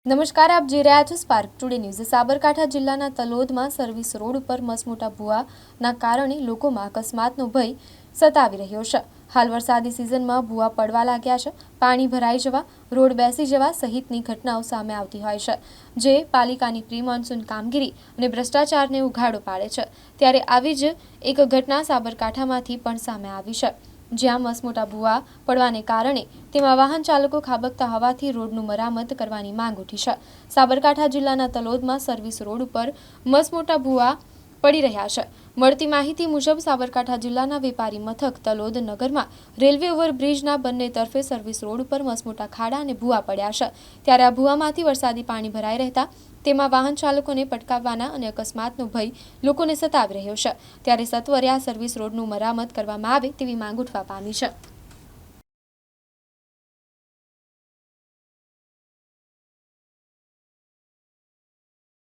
નમસ્કાર, આપ જોઈ રહ્યા છો સ્પાર્ક ટુડે ન્યૂઝ। સાબરકાંઠા જિલ્લાના તલોદમાં સર્વિસ રોડ ઉપર મસમોટા ભૂવાના કારણે લોકોમાં અકસ્માતનો ભય સતાવી રહ્યો છે। હાલ વરસાદી સિઝનમાં ભૂવા પડવા લાગ્યા છે, પાણી ભરાઈ જવા, રોડ બેસી જવા સહિતની ઘટનાઓ સામે આવતી હોય છે, જે પાલિકાની પ્રી મોન્સૂન કામગીરી અને ભ્રષ્ટાચારને ઉઘાડો પાડે છે। ત્યારે આવી જ એક ઘટના સાબરકાંઠામાંથી પણ સામે આવી છે, જ્યાં મસમોટા ભૂવા પડવાને કારણે તેમાં વાહન ચાલકો ખાબકતા હોવાથી રોડનું મરામત કરવાની માંગ ઉઠી છે। સાબરકાંઠા જિલ્લાના તલોદમાં સર્વિસ રોડ ઉપર મસમોટા ભૂવા પડી રહ્યા છે। મળતી માહિતી મુજબ સાબરકાંઠા જિલ્લાના વેપારી મથક તલોદ નગરમાં રેલવે ઓવરબ્રિજના બંને તરફે સર્વિસ રોડ ઉપર મસમોટા ખાડા અને ભૂવા પડ્યા છે। ત્યારે આ ભૂવામાંથી વરસાદી પાણી ભરાઈ રહેતા તેમાં વાહન ચાલકોને પટકાવવાના અને અકસ્માતનો ભય લોકોને સતાવી રહ્યો છે। ત્યારે સત્વરે આ સર્વિસ રોડનું મરામત કરવામાં આવે તેવી માંગ ઉઠવા પામી છે।